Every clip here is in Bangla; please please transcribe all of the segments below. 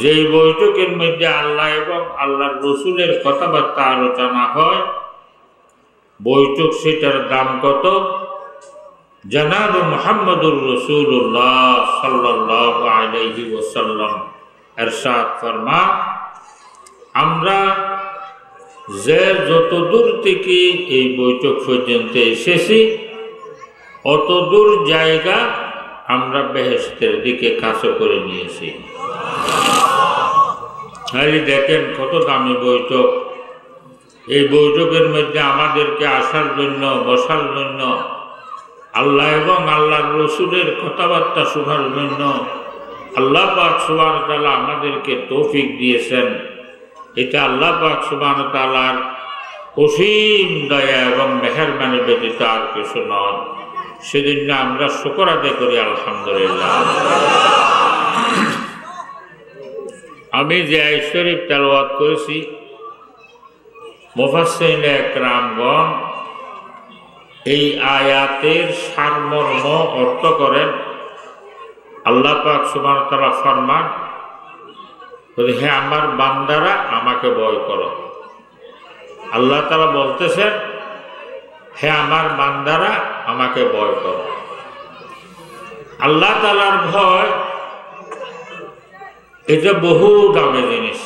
যেই বৈঠকের মধ্যে আল্লাহ এবং আল্লাহর রসুলের কথাবার্তা আলোচনা হয়, বৈঠক সেটার দাম কত? জনাব মুহাম্মদুর রাসূলুল্লাহ সাল্লাল্লাহু আলাইহি ওয়াসাল্লাম ইরশাদ ফরমান, আমরা যে যত দূর থেকে এই বৈঠক পর্যন্ত এসেছি অত দূর জায়গা আমরা বেহেশতের দিকে কাছে করে নিয়েছি। খালি দেখেন কত দামি বৈঠক। এই বৈঠকের মধ্যে আমাদেরকে আসার জন্য, বসার জন্য, আল্লাহ এবং আল্লাহর রসুলের কথাবার্তা শোনার জন্য আল্লাহ পাক সুবহানাহু ওয়া তাআলা আমাদেরকে তৌফিক দিয়েছেন। এটা আল্লাহ পাক সুবহানাহু ওয়া তাআলার অসীম দয়া এবং মেহেরবানি ব্যতীত আর কিছু নয়। সেজন্য আমরা শুকর আদায় করি আলহামদুলিল্লাহ। আমি যে আয়াত শরীফ তেলাওয়াত করেছি, মুফাসসিরিনে একরামগণ এই আয়াতের সারমর্ম অর্থ করেন। আল্লাহ পাক সুবহানাহু ওয়া তাআলা ফরমান, হে আমার বান্দারা আমাকে ভয় করো। আল্লাহ তাআলা বলতেছেন, হে আমার বান্দারা আমাকে ভয় করো। আল্লাহ তাআলার ভয় এটা বহু দামি জিনিস।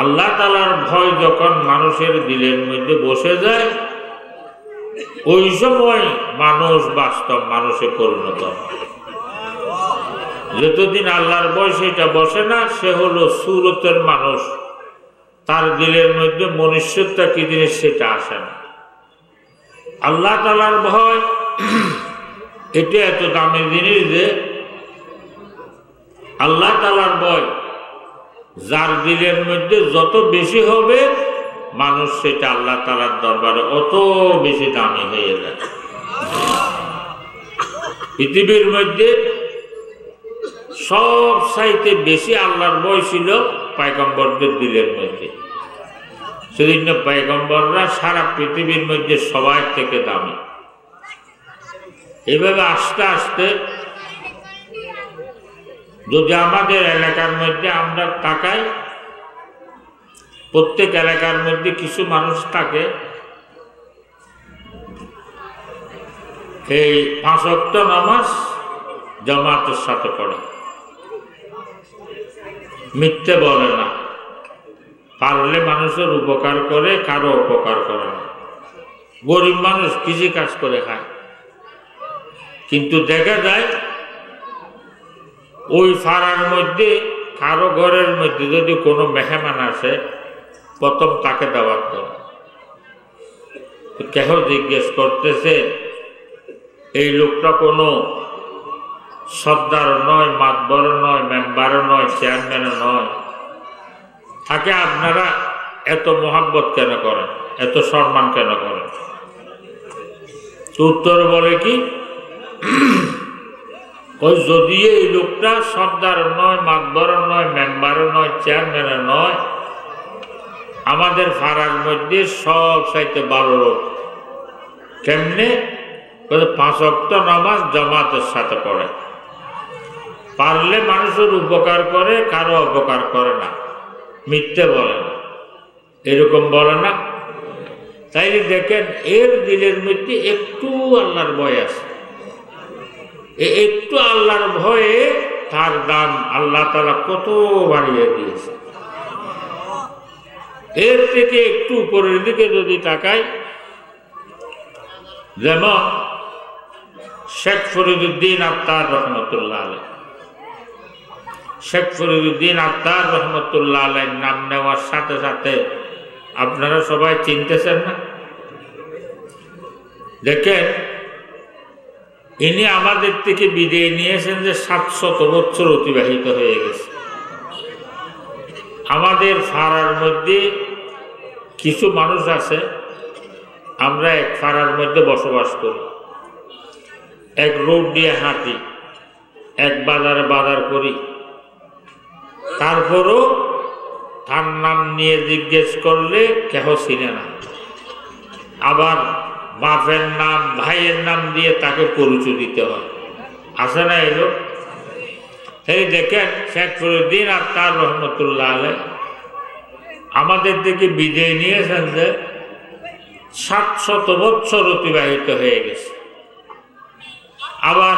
আল্লাহ তাআলার ভয় যখন মানুষের দিলের মধ্যে বসে যায়, ওই সময় মানুষ বাস্তব মানুষে পরিণত হয়। যতদিন আল্লাহর ভয় সেটা বসে না, সে হলো সুরতের মানুষ, তার দিলের মধ্যে মনুষ্যত্ব কি জিনিস সেটা আসে না। আল্লাহ তাআলার ভয় এটা এত দামি জিনিস যে আল্লাহ তাআলার ভয় যার দিলের মধ্যে যত বেশি হবে, মানুষ সেটা আল্লাহ তাআলার দরবারে অত বেশি দামি হয়ে যায়। পৃথিবীর মধ্যে সব চাইতে বেশি আল্লাহর ভয় ছিল পয়গম্বরদের দিলের মধ্যে। সেজন্য পয়গম্বররা সারা পৃথিবীর মধ্যে সবার থেকে দামি। এভাবে আস্তে আস্তে যদি আমাদের এলাকার মধ্যে আমরা তাকাই, প্রত্যেক এলাকার মধ্যে কিছু মানুষ থাকে এই 5 ওয়াক্ত নামাজ জামাতের সাথে পড়ে, মিথ্যে বলে না, পারলে মানুষের উপকার করে, কারো উপকার করে না। গরিব মানুষ কৃষি কাজ করে খায়, কিন্তু দেখা যায় ওই পাড়ার মধ্যে কারো ঘরের মধ্যে যদি কোনো মেহমান আসে, প্রথম তাকে দাওয়াত করে। কেহ জিজ্ঞেস করতেছে, এই লোকটা কোনো সর্দার নয়, মাতবর নয়, মেম্বার নয়, চেয়ারম্যান নয়, তাকে আপনারা এত মোহাব্বত কেন করেন, এত সম্মান কেন করেন? উত্তর বলে কি, ওই যদি এই লোকটা সর্দার নয়, মাতবর নয়, মেম্বার নয়, চেয়ারম্যান নয়, আমাদের পাড়ার মধ্যে সব চাইতে ভালো লোক। কেমনে? 5 ওয়াক্ত নামাজ জামাতের সাথে পড়ে, পারলে মানুষের উপকার করে, কারো অপকার করে না, মিথ্যে বলে না, এরকম বলে না। তাই দেখেন এর দিলের মধ্যে একটু আল্লাহর ভয় আছে। একটু আল্লাহর ভয়ে তার দাম আল্লাহ তাআলা কত বাড়িয়ে দিয়েছে। এর থেকে একটু উপরের দিকে যদি তাকাই, যেমন শেখ ফরিদুদ্দীন আত্তার রহমতুল্লাহ আলাইহ, শেখ ফরিদুদ্দীন আত্তার রহমতুল্লাহ আলাইহ নাম নেওয়ার সাথে সাথে আপনারা সবাই চিনতেছেন না? দেখেন ইনি আমাদের থেকে বিদায় নিয়েছেন যে 700 বছর অতিবাহিত হয়ে গেছে। আমাদের পাড়ার মধ্যে কিছু মানুষ আছে, আমরা এক পাড়ার মধ্যে বসবাস করি, এক রোড দিয়ে হাঁটি, এক বাজারে বাজার করি, তারপরও তার নাম নিয়ে জিজ্ঞেস করলে কেহ চিনে না। আবার বাপের নাম, ভাইয়ের নাম দিয়ে তাকে পরিচয় দিতে হয়, আছে না এলো? এই দেখেন শেখ ফরিউদ্দিন আত্তার রহমতুল্লাহ আলাইহ আমাদের দিকে বিদায় নিয়েছেন যে 700 বছর অতিবাহিত হয়ে গেছে। আবার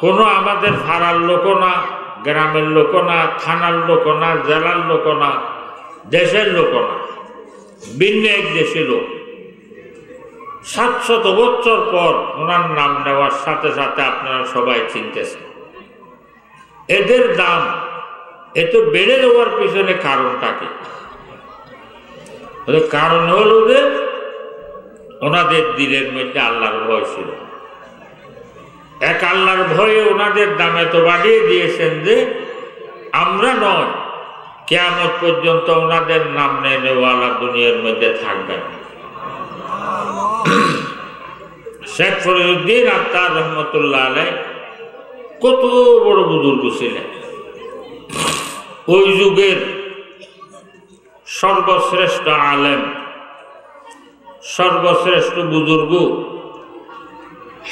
কোনো আমাদের পাড়ার লোক না, গ্রামের লোক না, থানার লোক না, জেলার লোক না, দেশের লোক না, ভিন্ন এক দেশের লোক 700 বছর পর ওনার নাম নেওয়ার সাথে সাথে আপনারা সবাই চিনতেছেন। এদের দাম এত বেড়ে যাওয়ার পিছনে কারণটা কি? কারণ হলো যে ওনাদের দিলের মধ্যে আল্লাহর ভয় ছিল। এক আল্লাহর ভয়ে ওনাদের দাম এত বাড়িয়ে দিয়েছেন যে আমরা নয়, কিয়ামত পর্যন্ত ওনাদের নাম নেওয়ালা দুনিয়ার মধ্যে থাকবেন। শেখ ফরিউদ্দিন আত্তার রহমতুল্লাহ আলাইহ কত বড় বুজুর্গ ছিলেন। ওই যুগের সর্বশ্রেষ্ঠ আলেম, সর্বশ্রেষ্ঠ বুজুর্গ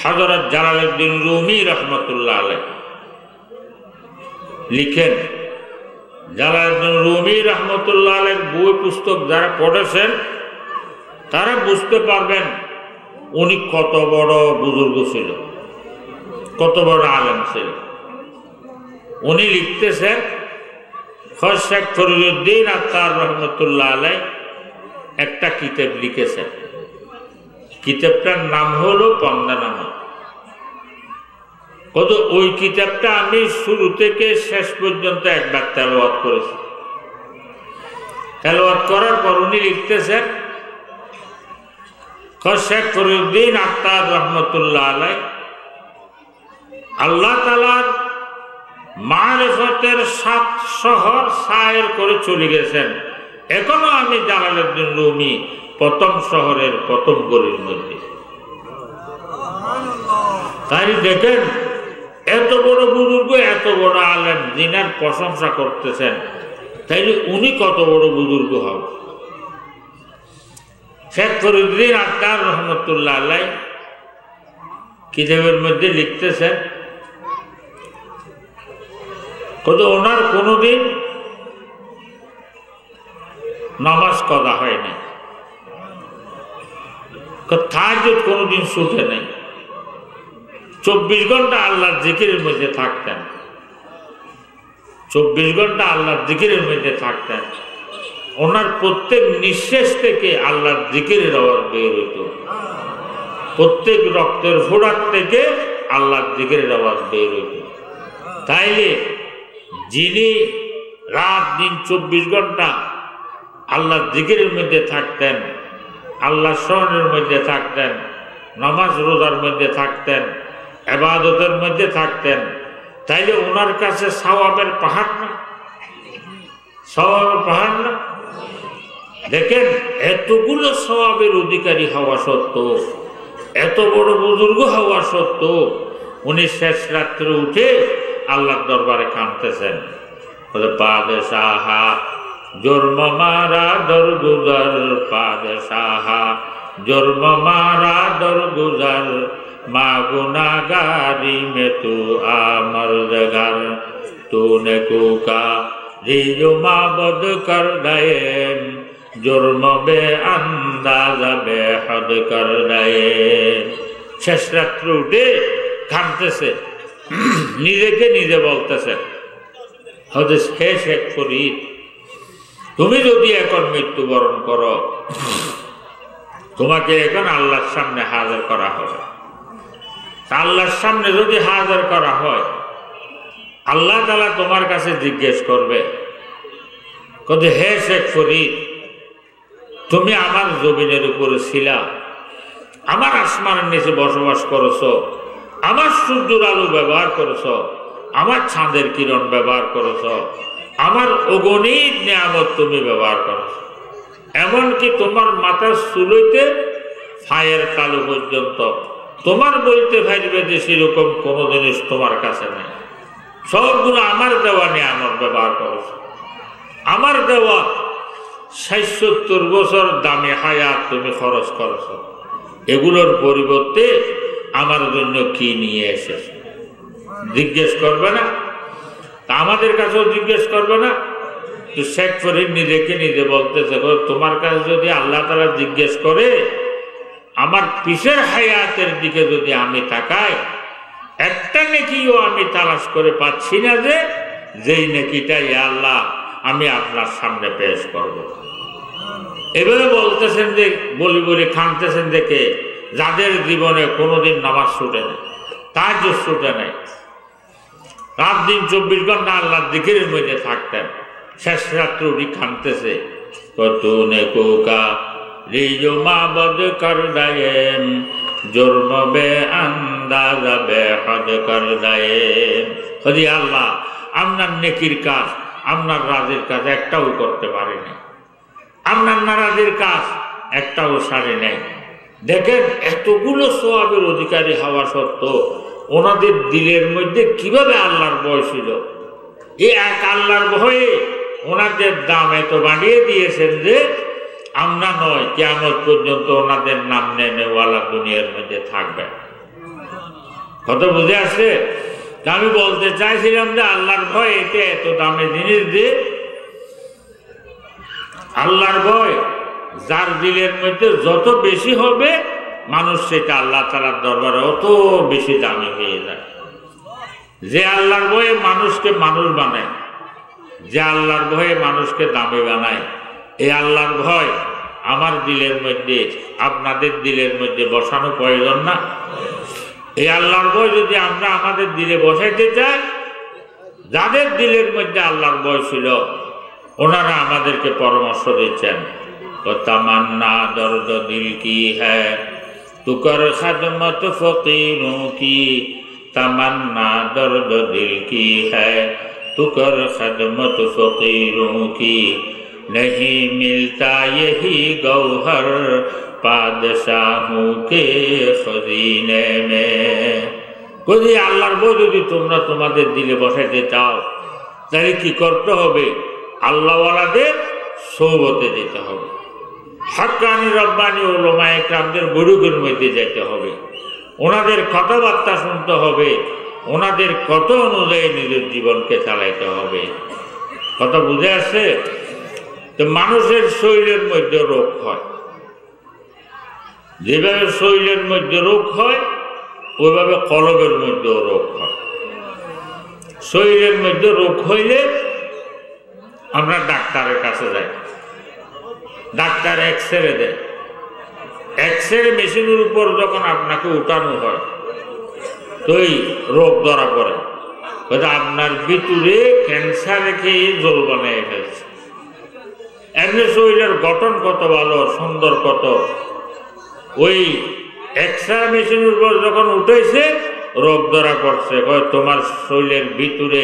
হযরত জালালউদ্দিন রুমি রহমতুল্লাহ আলাইহ লিখেন। জালালউদ্দিন রুমি রহমতুল্লাহ আলাইহর বই পুস্তক যারা পড়েছেন তারা বুঝতে পারবেন উনি কত বড় বুজুর্গ ছিল, কত বড় আলেম ছিল। উনি লিখতেছেন শেখ ফরিউদ্দিন আত্তার রহমতুল্লাহ আলাইহ একটা কিতাব লিখেছেন। কিতাবটার নাম হলো পন্দানামা। কত ওই কিতাবটা আমি শুরু থেকে শেষ পর্যন্ত একবার তেলাওয়াত করেছি। তেলাওয়াত করার পর উনি লিখতেছেন শেখ ফরিউদ্দিন আত্তার রহমতুল্লাহ আলাইহ আল্লাহ তাআলার মারিফতের 7 শহর সায়ের করে চলে গেছেন। এখনো আমি জালালউদ্দিন রুমি প্রথম শহরের প্রথম গলির মধ্যে। তাই দেখেন এত বড় বুজুর্গ, এত বড় আলেম যিনার প্রশংসা করতেছেন, তাইলে উনি কত বড় বুজুর্গ হবে। শেখ ফরিউদ্দিন আত্তার রহমতুল্লাহ আলাইহ কিতাবের মধ্যে লিখতেছেন কত ওনার কোনোদিন নামাজ কদা হয় না, তাহাজ্জুদ কোনোদিন ছুটে নেই। 24 ঘন্টা আল্লাহর জিকিরের মধ্যে থাকতেন, 24 ঘন্টা আল্লাহর জিকিরের মধ্যে থাকতেন। ওনার প্রত্যেক নিঃশ্বাস থেকে আল্লাহর জিকিরের আওয়াজ বের হইত, প্রত্যেক রক্তের ফোঁড়ার থেকে আল্লাহর জিকিরের আওয়াজ বের হইত। তাইলে যিনি রাত দিন 24 ঘন্টা আল্লাহর জিকিরের মধ্যে থাকতেন, আল্লাহর স্মরণের মধ্যে থাকতেন, নামাজ রোজার মধ্যে থাকতেন, ইবাদতের মধ্যে থাকতেন, তাইলে ওনার কাছে সওয়াবের পাহাড় না, সওয়াবের পাহাড় না। দেখেন এতগুলো সওয়াবের অধিকারী হওয়া সত্ত্বেও, এত বড় বুজুর্গ হওয়া সত্ত্বেও উনি শেষ রাত্রে উঠে আল্লাহর দরবারে কাঁদতেছেন। পাদশাহা জন্ম মারা দরগুজার, পাদশাহা জন্ম মারা দরগুজার, মা গুনাগারি মে তু আমরদগার, তूने कुका रियो माबद कर दए, जुर्म बे अंदाजा बेहद कर दए। শেষ রাত্রে উঠে কাঁদতেছে, নিজেকে নিজে বলতেছে হযরত শেখ ফরিদ, তুমি যদি এখন মৃত্যুবরণ করো, তোমাকে এখন আল্লাহর সামনে হাজির করা হবে। আল্লাহর সামনে যদি হাজির করা হয়, আল্লাহ তাআলা তোমার কাছে জিজ্ঞেস করবে, কবে হে শেখ ফরিদ, তুমি আমার জমিনের উপরে ছিলা, আমার আসমানের নিচে বসবাস করেছো, আমার সূর্যের আলো ব্যবহার করেছো, আমার চাঁদের কিরণ ব্যবহার করেছো, আমার অগণিত নিয়ামত তুমি ব্যবহার করেছো, এমনকি তোমার মাথার চুলইতে ফায়ের তালু পর্যন্ত তোমার বলতে পারবে যে সেরকম কোনো জিনিস তোমার কাছে নেই। সবগুলো আমার দেওয়া নিয়ামত ব্যবহার করেছো, আমার দেওয়া ৬৭ বছর দামি হায়াত তুমি খরচ করেছো, এগুলোর পরিবর্তে আমার জন্য কি নিয়ে এসেছো জিজ্ঞেস করবে না? তা আমাদের কাছেও জিজ্ঞেস করবে না? তো শেখ ফরিদ নিজেকে নিজে বলতেছে, তোমার কাছে যদি আল্লাহ তাআলা জিজ্ঞেস করে, আমার পিছের হায়াতের দিকে যদি আমি তাকাই, একটা নেকিও আমি তালাশ করে পাচ্ছি না যেই নেকিটা ইয়া আল্লাহ আমি আপনার সামনে পেশ করব। এভাবে বলতেছেন যে বলি বলি খানতেছেন দেখে যাদের জীবনে কোনোদিন নামাজ ছুটে নেই, তাহাজ্জুদ ছুটে নেই, রাত দিন 24 ঘন্টা আল্লাহর জিকিরের মধ্যে থাকতেন, শেষ রাত্রে উঠি খানতেছে, কত নেকুকা রিজো মাবদ কর দায়েম জুরম বে আন্দাজ বে হদ কর দায়েম। হদি আল্লাহ আপনার নেকির কাজ, আপনার রাজের কাজ একটাও করতে পারিনি, আপনার নারাজের কাজ একটাও সারি নাই। দেখেন এতগুলো সওয়াবের অধিকারী হওয়া সত্ত্বেও ওনাদের দিলের মধ্যে কিভাবে আল্লাহর ভয় ছিল। এই এক আল্লাহর ভয়ে ওনাদের দাম এত বাড়িয়ে দিয়েছেন যে আমরা নয়, কিয়ামত পর্যন্ত ওনাদের নাম নেওয়ালা দুনিয়ার মধ্যে থাকবে। কথা বুঝে আসছে? আমি বলতে চাইছিলাম যে আল্লাহর ভয় এটা এত দামি জিনিস যে আল্লাহর ভয় যার দিলের মধ্যে যত বেশি হবে মানুষ সেটা আল্লাহ তাআলার দরবারে অত বেশি দামি হয়ে যায়। যে আল্লাহর ভয়ে মানুষকে মানুষ বানায়, যে আল্লাহর ভয়ে মানুষকে দামি বানায়, এই আল্লাহর ভয় আমার দিলের মধ্যে আপনাদের দিলের মধ্যে বসানো প্রয়োজন না? এই আল্লাহর ভয় যদি আমরা আমাদের দিলে বসাইতে চাই, যাদের দিলের মধ্যে আল্লাহর ভয় ছিল ওনারা আমাদেরকে পরামর্শ দিচ্ছেন, তামান্না দর্দ দিল কি হ্যায় তু কর খাদমত ফকিরোं की, तमन्ना दर्द दिल की है तू कर खदमत फकीरों की, नहीं मिलता यही गौहर बादशाहों के खजीने में। যদি আল্লাহর ভয় যদি তোমরা তোমাদের দিলে বসাইতে চাও তাহলে কি করতে হবে? আল্লাহওয়ালাদের সোহবতে যেতে হবে, হাক্কানি রব্বানি উলামায়ে কেরামদের বুরুকের মধ্যে যেতে হবে, ওনাদের কথাবার্তা শুনতে হবে, ওনাদের কথা অনুযায়ী নিজের জীবনকে চালাইতে হবে। কথা বুঝে আসছে? তো মানুষের শরীরের মধ্যে রোগ হয়, যেভাবে শরীরের মধ্যে রোগ হয় ওইভাবে কলবের মধ্যেও রোগ হয়। শরীরের মধ্যে রোগ হইলে আমরা ডাক্তারের কাছে যাই, ডাক্তার এক্সরে দেয়, এক্সরে মেশিনের উপর যখন আপনাকে উঠানো হয় তো এই রোগ ধরা পড়ে, আপনার ভিতরে ক্যান্সার খেয়ে জল বানিয়ে ফেলছে। এমনি শরীরের গঠন কত ভালো সুন্দর, কত ওই এক্সরে মেশিনের উপর যখন উঠেছে রোগ ধরা পড়ছে, তোমার শরীরের ভিতরে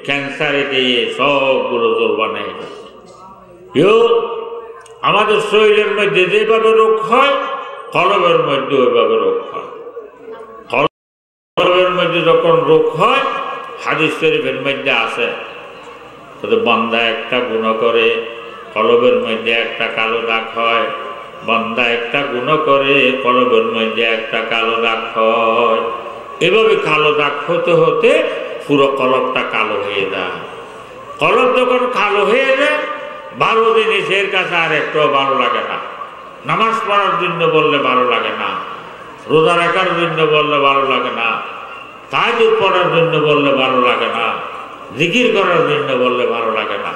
ক্যান্সারে দিয়ে সবগুলো জল বানিয়ে ফেলছে। আমাদের শরীরের মধ্যে যেভাবে রোগ হয় কলবের মধ্যে ওইভাবে রোগ হয়। কলবের মধ্যে যখন রোগ হয় হাদিস শরীফের মধ্যে আছে, বান্দা একটা গুনাহ করে কলবের মধ্যে একটা কালো দাগ হয়, বান্দা একটা গুনাহ করে কলবের মধ্যে একটা কালো দাগ হয়। এভাবে কালো দাগ হতে হতে পুরো কলবটা কালো হয়ে যায়। কলব যখন কালো হয়ে যায় ভালো জিনিসের কাছে আর একটু ভালো লাগে না, নামাজ পড়ার জন্য বললে ভালো লাগে না, রোজা রাখার জন্য বললে ভালো লাগে না, তাহাজ্জুদ পড়ার জন্য বললে ভালো লাগে না, জিকির করার জন্য বললে ভালো লাগে না।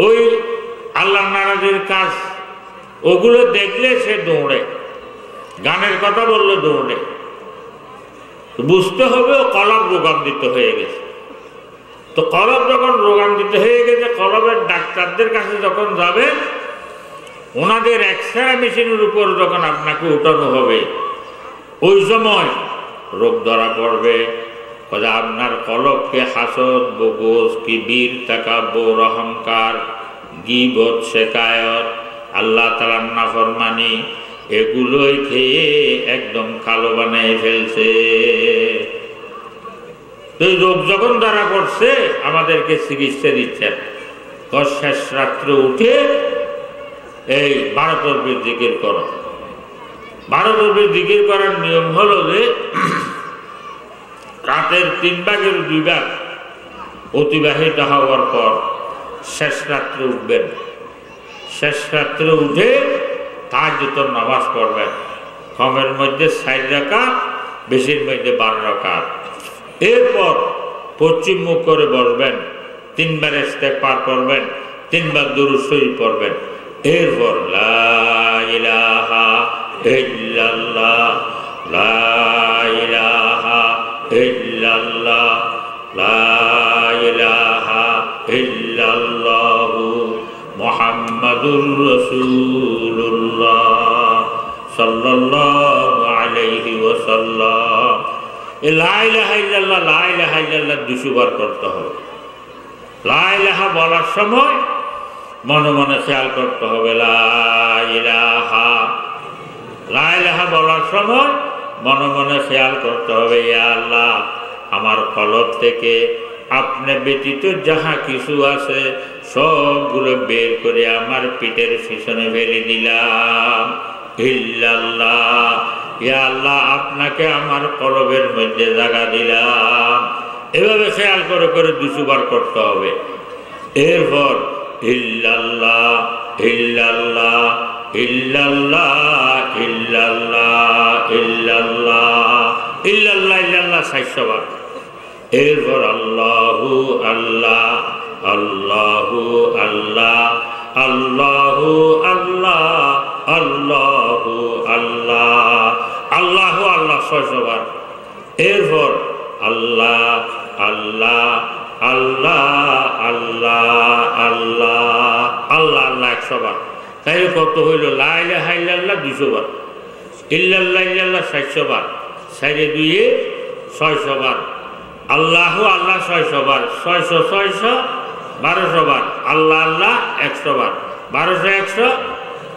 ওই আল্লাহ নারাজের কাজ ওগুলো দেখলে সে দৌড়ে, গানের কথা বললে দৌড়ে। বুঝতে হবে ও কলব রোগান্বিত হয়ে গেছে। তো কলব যখন রোগান্বিত হয়ে গেছে, কলবের ডাক্তারদের কাছে যখন যাবেন ওনাদের এক্সরে মেশিনের উপর যখন আপনাকে উঠানো হবে ওই সময় রোগ ধরা পড়বে। আপনার কলবকে হাসদ, বুগজ, কিবির, তাকাব্বুর, অহংকার, গীবত, শিকায়ত, আল্লাহ তাআলার নাফরমানি এগুলোই খেয়ে একদম কালো বানিয়ে ফেলছে। এই রোগ যখন ধরা পড়ছে আমাদেরকে চিকিৎসা দিচ্ছেন, শেষ রাত্রে উঠে এই 12 তসবিহ জিকির করো। 12 তসবিহ জিকির করার নিয়ম হলো যে রাতের 3 ভাগের 2 ভাগ অতিবাহিত হওয়ার পর শেষ রাত্রে উঠবেন। শেষ রাত্রে উঠে তাহাজ্জুদের নামাজ পড়বেন। কমের মধ্যে 4 রাকাত, বেশির মধ্যে 12 রাকাত। এরপর পশ্চিম মুখ করে বসবেন, 3 বার ইস্তেগফার করবেন, 3 বার দুরূদ শরীফ পড়বেন। এরপর লা ইলাহা ইল্লাল্লাহ, লা ইলাহা ইল্লাল্লাহ, লা ইলাহা ইল্লাল্লাহ মুহাম্মাদুর রাসূলুল্লাহ সাল্লাল্লাহু আলাইহি ওয়াসাল্লাম। এই লা ইলাহা ইল্লাল্লাহ, লা ইলাহা ইল্লাল্লাহ 200 বার করতে হবে। লা ইলাহা বলার সময় মনে মনে খেয়াল করতে হবে লা ইলাহা। লা ইলাহা বলার সময় মনে মনে খেয়াল করতে হবে ইয়া আল্লাহ, আমার কলব থেকে আপনি ব্যতীত যাহা কিছু আছে সবগুলো বের করে আমার পিঠের পিছনে ফেলে দিলাম। ইল্লাল্লাহ, ইয়া আল্লাহ, আপনাকে আমার কলবের মধ্যে জায়গা দিলাম। এভাবে খেয়াল করে করে 200 বার করতে হবে। এরপর ইল্লাল্লাহ ইল্লাল্লাহ ইল্লাল্লাহ ইল্লাল্লাহ ইল্লাল্লাহ ইল্লাল্লাহ ইল্লাল্লাহ 400 বার। এরপর আল্লাহু আল্লাহ আল্লাহু আল্লাহ আল্লাহু আল্লাহ আল্লাহু আল্লাহ আল্লাহু আল্লাহ 600 বার। এরপর আল্লাহ আল্লাহ আল্লাহ আল্লাহ আল্লাহ আল্লাহ আল্লাহ 100 বার। তাই কত হইল? লা ইলাহা ইল্লাল্লাহ 200 বার, ইল্লাল্লাহ ইল্লাল্লাহ 400 বার, 4 2 600 বার, আল্লাহু আল্লাহ 600 বার, 600 600 1200 বার, আল্লাহ আল্লাহ 100 বার, 1200 100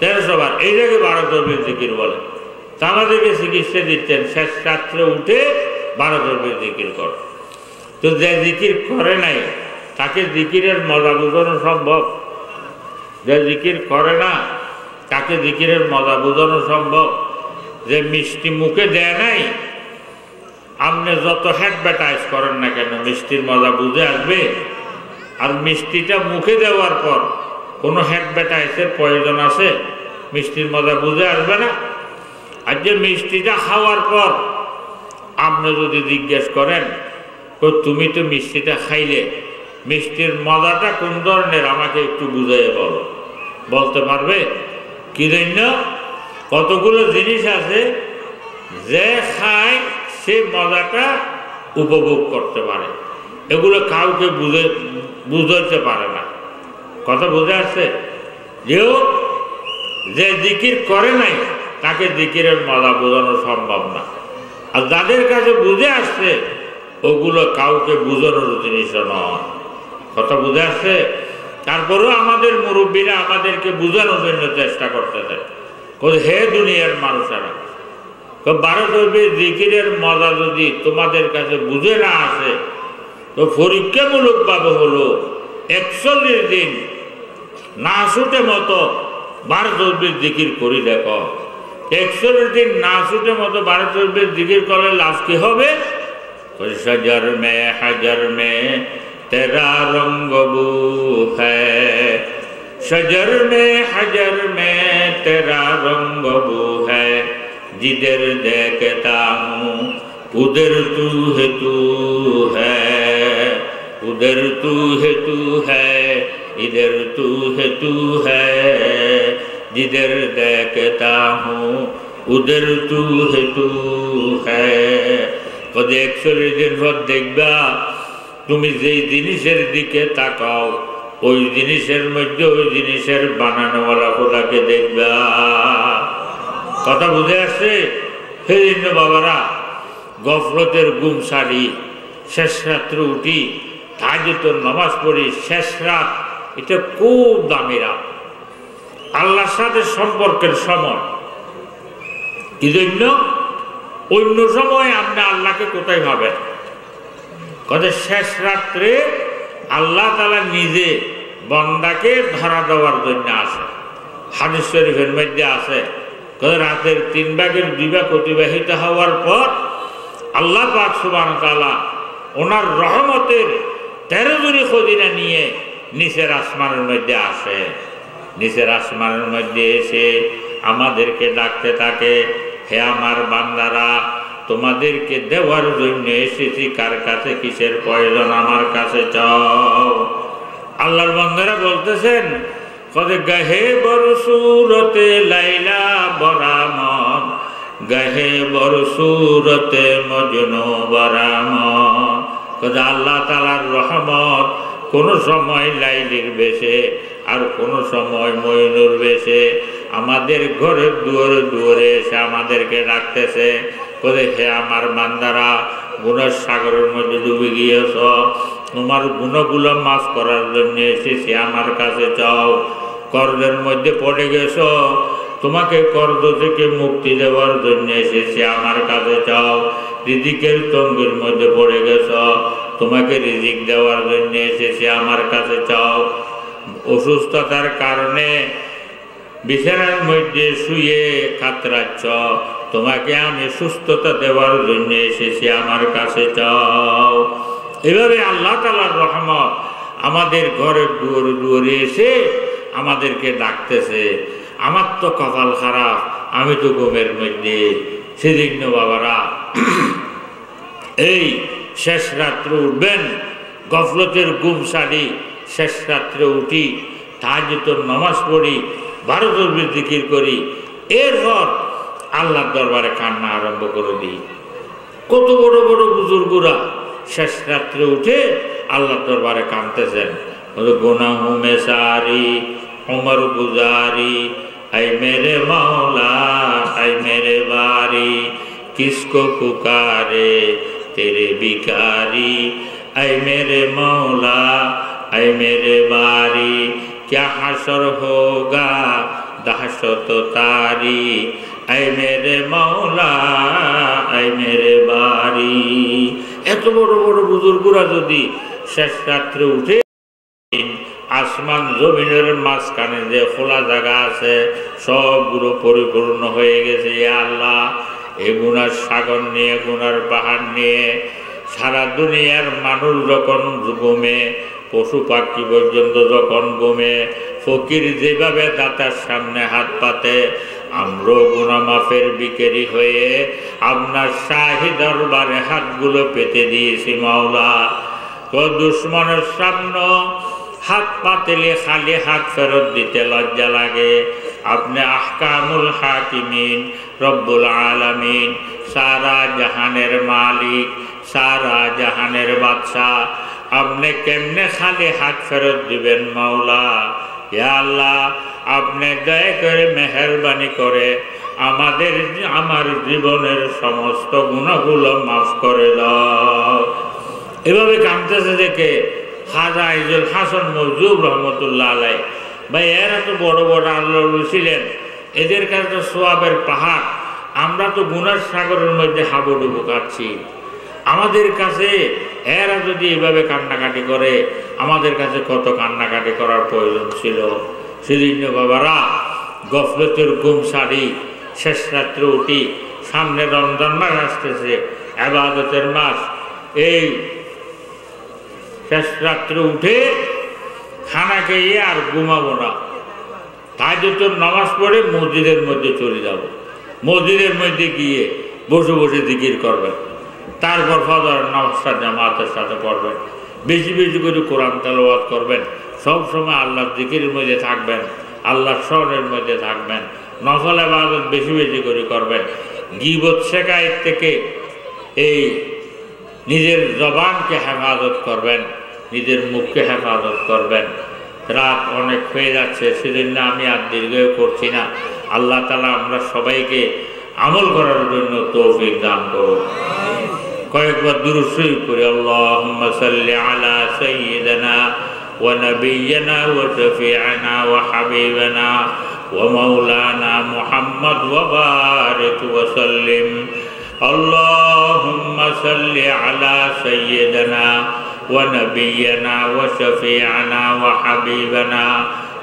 1300 বার। এইটাকে 12 তরবির জিকির বলে। তা আমাদেরকে চিকিৎসা দিচ্ছেন শেষ রাত্রে উঠে 12 তরবির জিকির কর। তো যে জিকির করে নাই তাকে জিকিরের মজা বোঝানো সম্ভব? যে জিকির করে না তাকে জিকিরের মজা বোঝানো সম্ভব? যে মিষ্টি মুখে দেয় নাই, আপনি যত অ্যাডভার্টাইজ করেন না কেন মিষ্টির মজা বুঝে আসবে? আর মিষ্টিটা মুখে দেওয়ার পর কোনো অ্যাডভার্টাইজের প্রয়োজন আছে? মিষ্টির মজা বুঝে আসবে না। আর যে মিষ্টিটা খাওয়ার পর আপনি যদি জিজ্ঞেস করেন তুমি তো মিষ্টিটা খাইলে, মিষ্টির মজাটা কোন ধরনের আমাকে একটু বুঝাইয়ে বলো, বলতে পারবে? কি জন্য? কতগুলো জিনিস আছে যে খায় সে মজাটা উপভোগ করতে পারে, এগুলো কাউকে বুঝাইতে পারে না। কথা বুঝে আসছে? যে জিকির করে নাই তাকে জিকিরের মজা বোঝানো সম্ভব না। আর যাদের কাছে বুঝে আসছে ওগুলো কাউকে বোঝানোর জিনিসও নয়। কথা বুঝে আসছে? তারপরেও আমাদের মুরব্বীরা আমাদেরকে বোঝানোর জন্য চেষ্টা করতেছে, হে দুনিয়ার মানুষেরা, 12 তরবির জিকিরের মজা যদি তোমাদের কাছে বুঝে না আসে তো পরীক্ষামূলকভাবে হলো 41 দিন না ছুটে মতো 12 তরবির জিকির করি দেখো। 41 দিন না ছুটে মতো 12 তরবির জিকির করলে লাভ কি হবে? সজর মে হাজর মে তেরা রঙ্গ বু হ্যায়, সজর মে হাজর মে তেরা রঙ্গ বু হ্যায়, जिधर देखता हूँ उधर तू है, उधर तू है, इधर तू है, जिधर देखता हूँ उधर तू है। 41 দিন পর দেখবা তুমি যেই জিনিসের দিকে তাকাও ওই জিনিসের মধ্যে ওই জিনিসের বানানোওয়ালা খোদাকে দেখবা। কথা বুঝে আসছে? সেই জন্য বাবারা গফলতের ঘুম সারি, শেষ রাত্রে উঠি, তাহাজ্জুদের নামাজ পড়ি। শেষ রাত এটা খুব দামি রাত, আল্লাহর সাথে সম্পর্কের সময়। এই জন্য অন্য সময় আপনি আল্লাহকে কোথায় ভাবেন? কথা শেষ রাত্রে আল্লাহ তাআলা নিজে বান্দাকে ধরা দেওয়ার জন্য আসে। হাদিস শরীফের মধ্যে আছে রাতের 3 ভাগের 2 ভাগ অতিবাহিত হওয়ার পর আল্লাহ পাক সুবহানাহু ওয়া তাআলা ওনার রহমতের 13 জুড়ি খদিনা নিয়ে নিচের আসমানের মধ্যে আসে। নিচের আসমানের মধ্যে এসে আমাদেরকে ডাকতে থাকে, হে আমার বান্দারা, তোমাদেরকে দেওয়ার জন্য এসেছি, কার কাছে কিসের প্রয়োজন আমার কাছে চাও। আল্লাহর বান্দারা বলতেছেন, কদে গাহে বড় সুরতে লাইলা বরামন, গাহে বড় সুরতে মজনু বরামন। কদে আল্লাহ তাআলার রহমত কোন সময় লাইলির বেশে আর কোন সময় মইনুর বেশে আমাদের ঘরের দুয়ারে দুয়ারে এসে আমাদেরকে ডাকতেছে। বলে, হে আমার বান্দারা, গুনার সাগরের মধ্যে ডুবে গিয়েছ, তোমার গুণগুলো মাফ করার জন্য এসেছি, আমার কাছে চাও। কর্জের মধ্যে পড়ে গেছ, তোমাকে কর্জ থেকে মুক্তি দেওয়ার জন্য এসেছি, আমার কাছে চাও। রিজিকের তঙ্গের মধ্যে পড়ে গেছ, তোমাকে রিজিক দেওয়ার জন্য এসেছি, আমার কাছে চাও। অসুস্থতার কারণে বিছানার মধ্যে শুয়ে কাতরাচ্ছ, তোমাকে আমি সুস্থতা দেওয়ার জন্য এসেছি, আমার কাছে চাও। এভাবে আল্লাহ তাআলার রহমত আমাদের ঘরের দুয়ারে দুয়ারে এসে আমাদেরকে ডাকতেছে। আমার তো কপাল খারাপ, আমি তো ঘুমের মধ্যে। সেদিন বাবারা, এই শেষ রাত্রে উঠবেন, গফলতের ঘুম সারি, শেষ রাত্রে উঠি, তাহাজ্জুদের নামাজ পড়ি, 12 তসবিহ জিকির করি, এরপর আল্লাহর দরবারে কান্না আরম্ভ করে দিই। কত বড় বড় বুজুর্গরা শেষ রাত্রে উঠে আল্লাহর দরবারে কাঁদতেছেন। গুনাহ মে সারি উমর গুজারি, আই মেরে মৌলা আই মেরে বারি, কিসকো পুকারে তেরে বিকারি, আই মেরে মৌলা আই মেরে বারি, क्या हशर होगा दहशत तारी, আই মেরে মৌলা আই মেরে বারি। এত বড় বড় বুজুর্গরা যদি শেষ রাত্রে উঠে, আসমান জমিনের মাঝখানে যে খোলা জায়গা আছে সবগুলো পরিপূর্ণ হয়ে গেছে। আল্লাহ, এই গুনার সাগর নিয়ে, গুনার পাহাড় নিয়ে সারা দুনিয়ার মানুষ যখন ঘুমে, পশু পাখি পর্যন্ত যখন ঘুমে, ফকির যেভাবে দাতার সামনে হাত পাতে, আমরাও গুনাহ মাফের বিকেরি হয়ে আপনার শাহী দরবারে হাতগুলো পেতে দিয়েছি মাওলা। তো দুশ্মনের সামনে হাত পাতলে খালি হাত ফেরত দিতে লজ্জা লাগে। আপনি আহকামুল হাকিমিন, রব্বুল আলামিন, সারা জাহানের মালিক, সারা জাহানের বাদশাহ, আপনি কেমনে খালি হাত ফেরত দিবেন মাওলা? ইয়া আল্লাহ, আপনি দয়া করে মেহেরবানি করে আমার জীবনের সমস্ত গুনাহগুলো মাফ করে দাও। এভাবে কাঁদতেছে দেখে খাজা ইজুল হাসান মওজুব রহমতুল্লাহ আলাইহ, ভাই এরা তো বড় বড় আল্লাহ ছিলেন, এদের কাছে তো সোয়াবের পাহাড়। আমরা তো গুনার সাগরের মধ্যে হাবুডুবু কাটছি। আমাদের কাছে এরা যদি এভাবে কান্নাকাটি করে, আমাদের কাছে কত কান্নাকাটি করার প্রয়োজন ছিল। সেদিন বাবারা, গফলতের ঘুম সারি, শেষ রাত্রে উঠি, সামনে রমজান মাস আসতেছে, ইবাদতের মাস। এই শেষ রাত্রে উঠে খানা খেয়ে আর ঘুমাবো না, তাহাজ্জুদের নামাজ পড়ে মসজিদের মধ্যে চলে যাব। মসজিদের মধ্যে গিয়ে বসে বসে জিকির করবেন, তারপর ফজরের নামাজটা জামাতের সাথে পড়বেন, বেশি বেশি করে কোরআন তেলাওয়াত করবেন, সবসময় আল্লাহর জিকিরের মধ্যে থাকবেন, আল্লাহর স্মরণের মধ্যে থাকবেন, নফল ইবাদত বেশি বেশি করে করবেন। গীবত শেখায়েত থেকে এই নিজের জবানকে হেফাজত করবেন, নিজের মুখকে হেফাজত করবেন। রাত অনেক হয়ে যাচ্ছে, সেজন্য আমি আর দীর্ঘ করছি না। আল্লাহ তাআলা আমরা সবাইকে আমল করার জন্য তৌফিক দান করুন। কয়েকবার দুরূদ শরীফ পড়ি। আল্লাহুম্মা সাল্লি আলা সাইয়্যিদিনা ওয়া নাবিয়্যিনা ওয়া শাফি'িনা ওয়া হাবিবিনা ওয়া মাওলানা মুহাম্মদ ওয়া বারিক ওয়া সাল্লিম। আল্লাহুম্মা সাল্লি আলা সাইয়্যিদিনা ওয়া নাবিয়্যিনা ওয়া শাফি'িনা ওয়া হাবিবিনা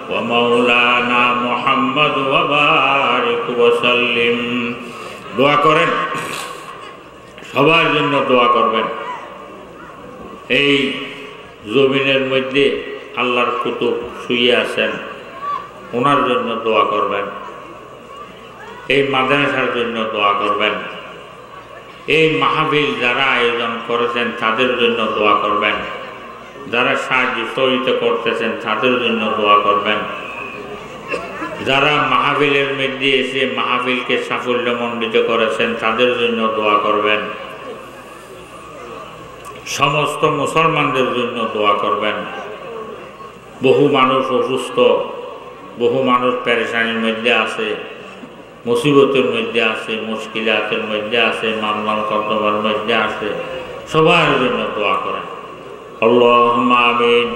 ওয়া মাওলানা মুহাম্মদ ওয়া বারিক ওয়া সাল্লিম। দোয়া করেন, সবার জন্য দোয়া করবেন। এই জমিনের মধ্যে আল্লাহর কুতুব শুয়ে আছেন, ওনার জন্য দোয়া করবেন। এই মাদ্রাসার জন্য দোয়া করবেন। এই মাহফিল যারা আয়োজন করেছেন তাদের জন্য দোয়া করবেন। যারা সাহায্য সহযোগিতা করতেছেন তাদের জন্য দোয়া করবেন। যারা মাহফিলের মধ্যে এসে মাহফিলকে সাফল্যমণ্ডিত করেছেন তাদের জন্য দোয়া করবেন। সমস্ত মুসলমানদের জন্য দোয়া করবেন। বহু মানুষ অসুস্থ, বহু মানুষ পেরেশানির মধ্যে আছে, মুসিবতের মধ্যে আছে, মুশকিলাতের মধ্যে আছে, মামলা মোকদ্দমার মধ্যে আছে, সবার জন্য দোয়া করেন। আল্লাহুম্মা আমিন।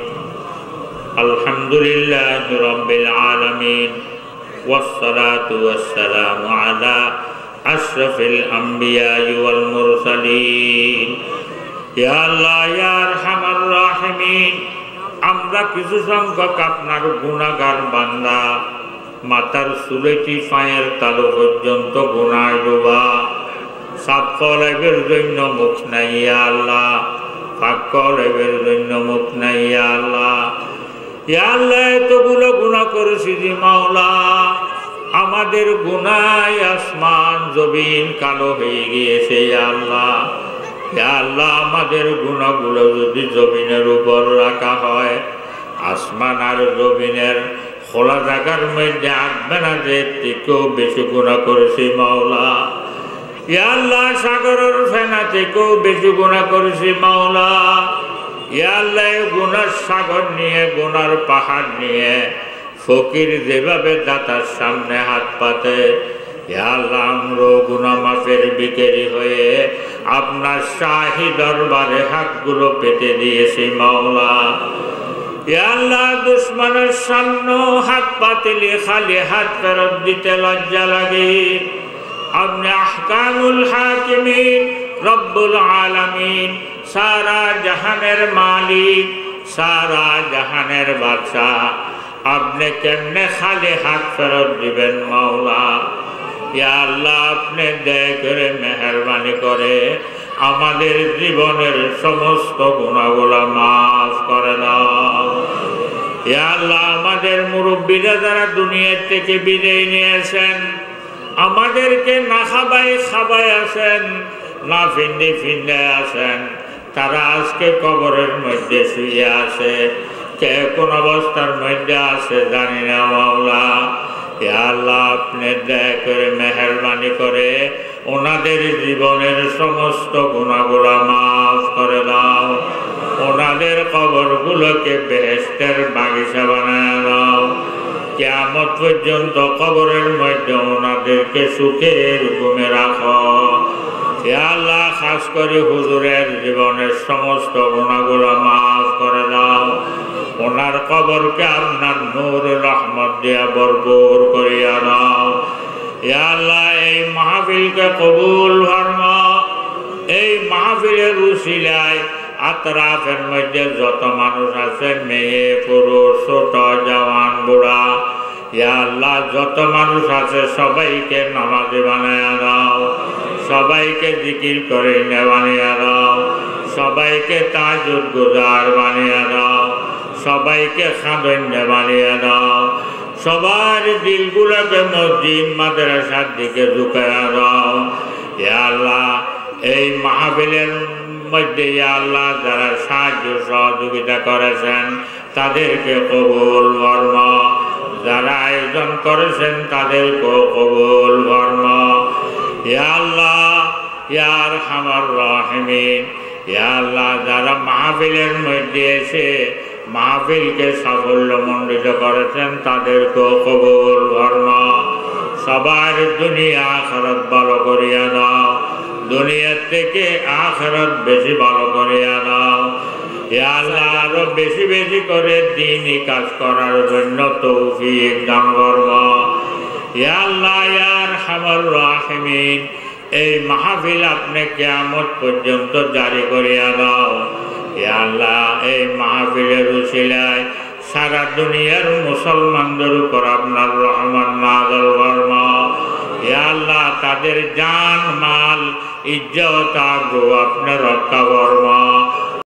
আলহামদুলিল্লাহি রাব্বিল আলামিন ওয়াসসালাতু ওয়াসসালামু আলা আশরাফিল আমবিয়া ওয়াল মুরসালিন। ইয়া আল্লাহ ইয়া আরহামার রাহিমিন, আমরা কিছু সংখ্যক আপনার গুনাহগার বান্দা, মাথার চুলেটি পায়ের তালু পর্যন্ত গুনায় ডোবা। সাফ কলবের জন্য মুখ নাই ইয়া আল্লাহ, পাক কলবের জন্য মুখ নাই ইয়া আল্লাহ। ইয়া আল্লাহ এতগুলো গুনাহ করেছি যে মাওলা, আমাদের গুনায় আসমান জমিন কালো হয়ে গিয়েছে ইয়া আল্লাহ। ইয়া আল্লাহ আমাদের গুনাহগুলো যদি জমিনের উপর রাখা হয়, আসমান আর জমিনের খোলা জায়গার মধ্যে আসবে না, যে থেকেও বেশি গুনাহ করেছি মাওলা। ইয়া আল্লাহ সাগরের ফেনা থেকেও বেশি গুনাহ করেছি মাওলা। ইয়া আল্লাহ গুনার সাগর নিয়ে, গুনার পাহাড় নিয়ে ফকির যেভাবে দাতার সামনে হাত পাতে, ইয়া আল্লাহ আমরাও গুনাহ মাফের বিকেরি হয়ে আপনার শাহী দরবারে হাতগুলো পেতে দিয়েছি মাওলা। ইয়া আল্লাহ দুশ্মনের সামনে হাত পাতিলে খালি হাত ফেরত দিতে লজ্জা লাগে। আপনি আহকামুল হাকিমিন, রব্বুল আলামিন, সারা জাহানের মালিক, সারা জাহানের বাদশাহ, আপনি কেমনে খালি হাত ফেরত দিবেন মাওলা। ইয়া আল্লাহ আপনি দয়া করে মেহেরবানি করে আমাদের জীবনের সমস্ত গুনাহগুলো মাফ করে দাও। ইয়া আল্লাহ আমাদের মুরব্বীরা যারা দুনিয়া থেকে বিদায় নিয়েছেন, আমাদেরকে না খাবাই আছেন, না ফিন্ডে আছেন, তারা আজকে কবরের মধ্যে শুয়ে আছে। কে কোন অবস্থার মধ্যে আছে জানি না মাওলা। ইয়া আল্লাহ আপনি দয়া করে মেহেরবানি করে ওনাদের জীবনের সমস্ত গুনাহগুলো মাফ করে দাও। ওনাদের কবরগুলোকে বেহেশতের বাগিচা বানায় দাও। কিয়ামত পর্যন্ত কবরের মধ্যে ওনাদেরকে সুখের ঘুমে রাখো। ইয়া আল্লাহ খাস করে হুজুরের জীবনের সমস্ত গুনাহগুলো মাফ করে দাও। ওনার কবরকে আপনার নূর রহমত দিয়া ভরপুর করিয়া দাও। ইয়া আল্লাহ এই মাহফিলকে কবুল ফরমা। এই মাহফিলের উসিলায় আতরাফের মধ্যে যত মানুষ আছে, মেয়ে পুরুষ ছোট জওয়ান বুড়া, ইয়া আল্লাহ যত মানুষ আছে সবাইকে নামাজি বানায়া দাও, সবাইকে জিকির করে বানিয়ে দাও, সবাইকে তাহাজ্জুদ গুজার বানিয়ে দাও, সবাইকে খাদেম বানিয়ে দাও, সবার দিলগুলোকে মসজিদ মাদ্রাসার দিকে ঝুঁকায়া দাও। ইয়া আল্লাহ এই মাহফিলের মধ্যে ইয়া আল্লাহ যারা সাহায্য সহযোগিতা করেছেন তাদেরকে কবুল ফরমা। যারা আয়োজন করেছেন তাদেরকেও কবুল ফরমা। ইয়া আল্লাহ ইয়া আরহামার রাহিমিন, ইয়া আল্লাহ যারা মাহফিলের মধ্যে এসে মাহফিলকে সাফল্যমণ্ডিত করেছেন তাদেরকেও কবুল ফরমা। সবার দুনিয়া আখিরাত ভালো করিয়া দাও, দুনিয়ার থেকে আখিরাত বেশি ভালো করিয়া দাও। ইয়া আল্লাহ আরো বেশি বেশি করে দ্বীনি কাজ করার জন্য তৌফিক দান ফরমা। ইয়া আল্লাহ ইয়া আরহামার রাহিমিন, এই মাহফিল আপনি কিয়ামত পর্যন্ত জারি করিয়া দাও। ইয়া আল্লাহ এই মাহফিলের উসিলায় সারা দুনিয়ার মুসলমানদের উপর আপনার রহমান নাযিল ফরমা। ইয়া আল্লাহ তাদের জান মাল ইজ্জত আবরু আপনি রক্ষা ফরমা।